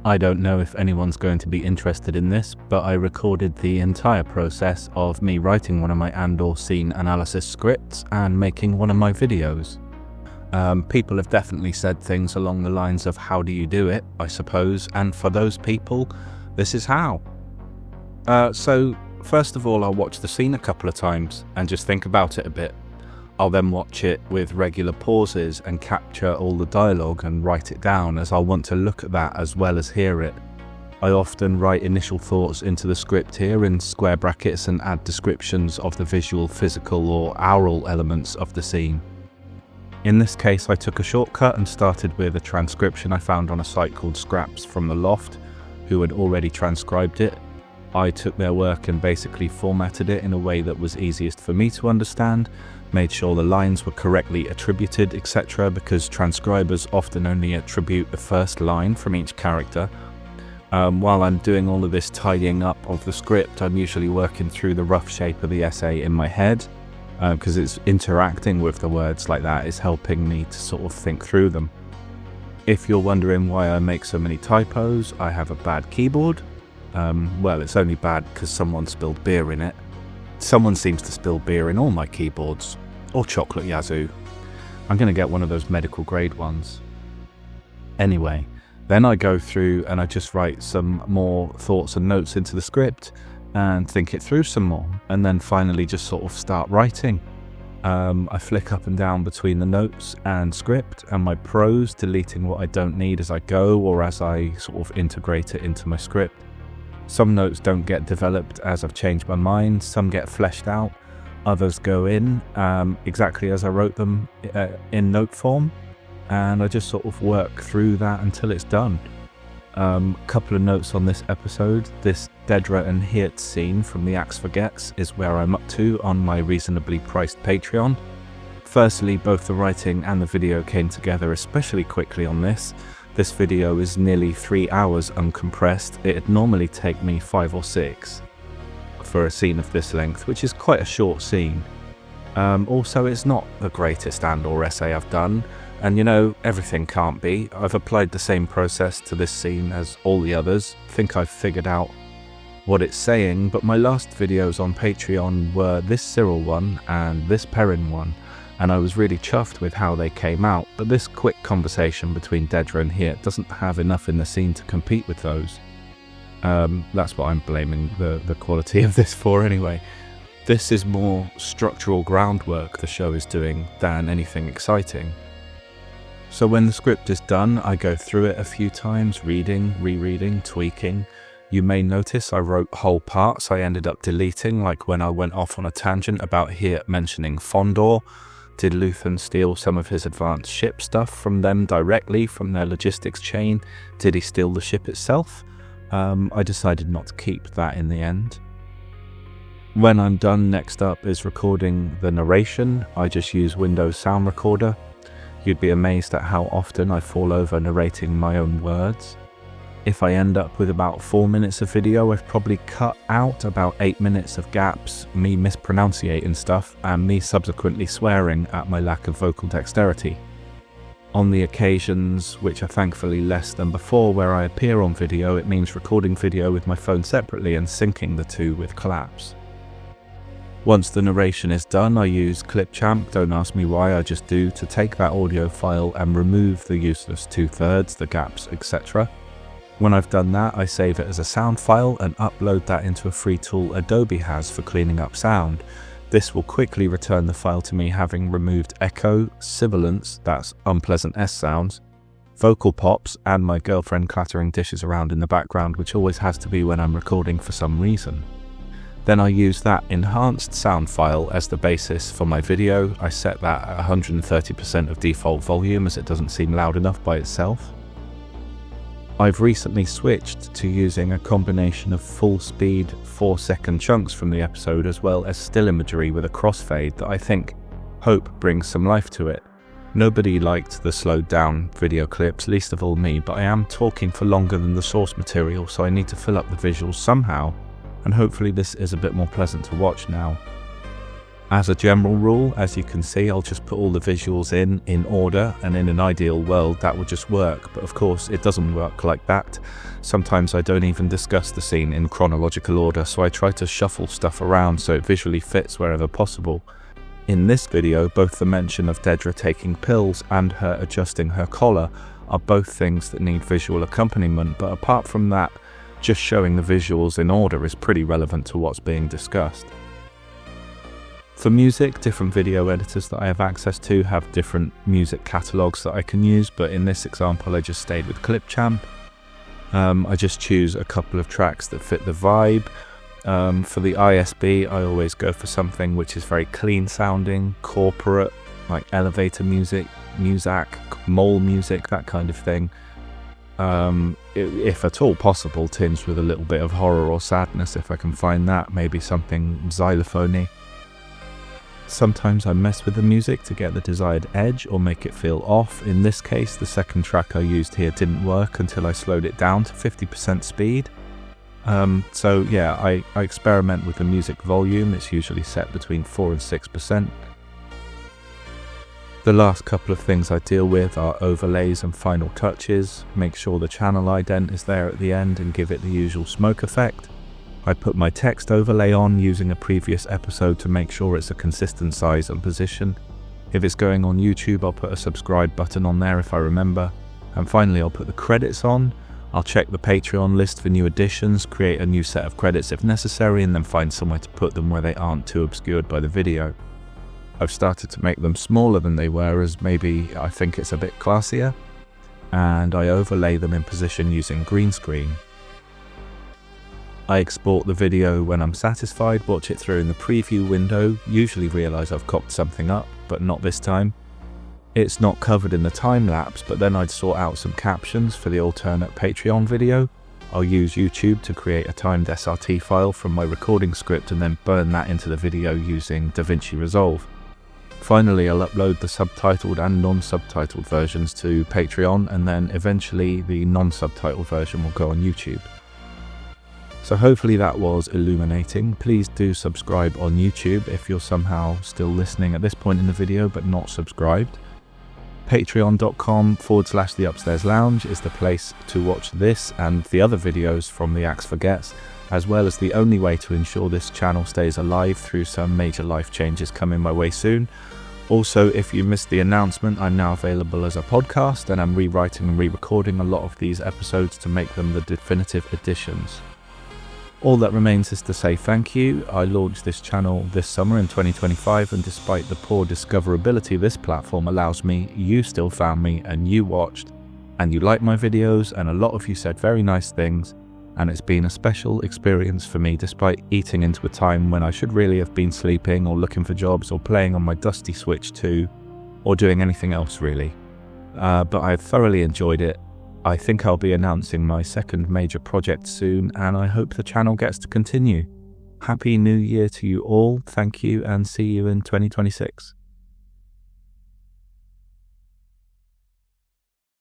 I don't know if anyone's going to be interested in this, but I recorded the entire process of me writing one of my Andor scene analysis scripts and making one of my videos. People have definitely said things along the lines of how do you do it, I suppose, and for those people, this is how. So first of all, I'll watch the scene a couple of times and just think about it a bit. I'll then watch it with regular pauses and capture all the dialogue and write it down, as I'll want to look at that as well as hear it. I often write initial thoughts into the script here in square brackets and add descriptions of the visual, physical or aural elements of the scene. In this case, I took a shortcut and started with a transcription I found on a site called Scraps from the Loft, who had already transcribed it. I took their work and basically formatted it in a way that was easiest for me to understand, made sure the lines were correctly attributed, etc., because transcribers often only attribute the first line from each character. While I'm doing all of this tidying up of the script, I'm usually working through the rough shape of the essay in my head, because it's interacting with the words like that is helping me to sort of think through them. If you're wondering why I make so many typos, I have a bad keyboard. Well, it's only bad because someone spilled beer in it. Someone seems to spill beer in all my keyboards, or chocolate yazoo. I'm going to get one of those medical grade ones. Anyway, then I go through and I just write some more thoughts and notes into the script and think it through some more, and then finally just sort of start writing. I flick up and down between the notes and script and my prose, deleting what I don't need as I go or as I sort of integrate it into my script. Some notes don't get developed as I've changed my mind, some get fleshed out, others go in exactly as I wrote them in note form, and I just sort of work through that until it's done. Couple of notes on this episode. This Dedra and Heert scene from The Axe Forgets is where I'm up to on my reasonably priced Patreon. Firstly, both the writing and the video came together especially quickly on this. This video is nearly 3 hours uncompressed. It'd normally take me 5 or 6 for a scene of this length, which is quite a short scene. Also, it's not the greatest Andor essay I've done, and you know, everything can't be. I've applied the same process to this scene as all the others. Think I've figured out what it's saying, but my last videos on Patreon were this Cyril one and this Perrin one, and I was really chuffed with how they came out, but this quick conversation between Dedra and Heert doesn't have enough in the scene to compete with those. That's what I'm blaming the quality of this for anyway. This is more structural groundwork the show is doing than anything exciting. So when the script is done, I go through it a few times, reading, rereading, tweaking. You may notice I wrote whole parts I ended up deleting, like when I went off on a tangent about Heert mentioning Fondor. Did Luthen steal some of his advanced ship stuff from them directly from their logistics chain? Did he steal the ship itself? I decided not to keep that in the end. When I'm done, next up is recording the narration. I just use Windows Sound Recorder. You'd be amazed at how often I fall over narrating my own words. If I end up with about 4 minutes of video, I've probably cut out about 8 minutes of gaps, me mispronunciating stuff, and me subsequently swearing at my lack of vocal dexterity. On the occasions, which are thankfully less than before, where I appear on video, it means recording video with my phone separately and syncing the two with Collapse. Once the narration is done, I use Clipchamp, don't ask me why, I just do, to take that audio file and remove the useless 2/3, the gaps, etc. When I've done that, I save it as a sound file and upload that into a free tool Adobe has for cleaning up sound. This will quickly return the file to me having removed echo, sibilance, that's unpleasant S sounds, vocal pops, and my girlfriend clattering dishes around in the background, which always has to be when I'm recording for some reason. Then I use that enhanced sound file as the basis for my video. I set that at 130% of default volume as it doesn't seem loud enough by itself. I've recently switched to using a combination of full speed 4-second chunks from the episode as well as still imagery with a crossfade that I hope brings some life to it. Nobody liked the slowed down video clips, least of all me, but I am talking for longer than the source material, so I need to fill up the visuals somehow, and hopefully this is a bit more pleasant to watch now. As a general rule, as you can see, I'll just put all the visuals in order, and in an ideal world that would just work, but of course it doesn't work like that. Sometimes I don't even discuss the scene in chronological order, so I try to shuffle stuff around so it visually fits wherever possible. In this video, both the mention of Dedra taking pills and her adjusting her collar are both things that need visual accompaniment, but apart from that, just showing the visuals in order is pretty relevant to what's being discussed. For music, different video editors that I have access to have different music catalogues that I can use, but in this example I just stayed with Clipchamp. I just choose a couple of tracks that fit the vibe. For the ISB, I always go for something which is very clean sounding, corporate, like elevator music, Muzak, mole music, that kind of thing. If at all possible, tinged with a little bit of horror or sadness if I can find that, maybe something xylophony. Sometimes I mess with the music to get the desired edge or make it feel off. In this case, the second track I used here didn't work until I slowed it down to 50% speed. So yeah, I experiment with the music volume. It's usually set between 4 and 6%. The last couple of things I deal with are overlays and final touches. Make sure the channel ident is there at the end and give it the usual smoke effect. I put my text overlay on using a previous episode to make sure it's a consistent size and position. If it's going on YouTube, I'll put a subscribe button on there if I remember. And finally, I'll put the credits on. I'll check the Patreon list for new additions, create a new set of credits if necessary, and then find somewhere to put them where they aren't too obscured by the video. I've started to make them smaller than they were, as maybe I think it's a bit classier, and I overlay them in position using green screen. I export the video when I'm satisfied, watch it through in the preview window, usually realise I've cocked something up, but not this time. It's not covered in the time-lapse, but then I'd sort out some captions for the alternate Patreon video. I'll use YouTube to create a timed SRT file from my recording script and then burn that into the video using DaVinci Resolve. Finally, I'll upload the subtitled and non-subtitled versions to Patreon, and then eventually the non-subtitled version will go on YouTube. So hopefully that was illuminating. Please do subscribe on YouTube if you're somehow still listening at this point in the video but not subscribed. Patreon.com/The Upstairs Lounge is the place to watch this and the other videos from The Axe Forgets, as well as the only way to ensure this channel stays alive through some major life changes coming my way soon. Also, if you missed the announcement, I'm now available as a podcast, and I'm rewriting and re-recording a lot of these episodes to make them the definitive editions. All that remains is to say thank you. I launched this channel this summer in 2025, and despite the poor discoverability this platform allows me, you still found me and you watched, and you liked my videos, and a lot of you said very nice things, and it's been a special experience for me despite eating into a time when I should really have been sleeping or looking for jobs or playing on my dusty Switch 2 or doing anything else really. But I've thoroughly enjoyed it. I think I'll be announcing my second major project soon, and I hope the channel gets to continue. Happy New Year to you all, thank you, and see you in 2026.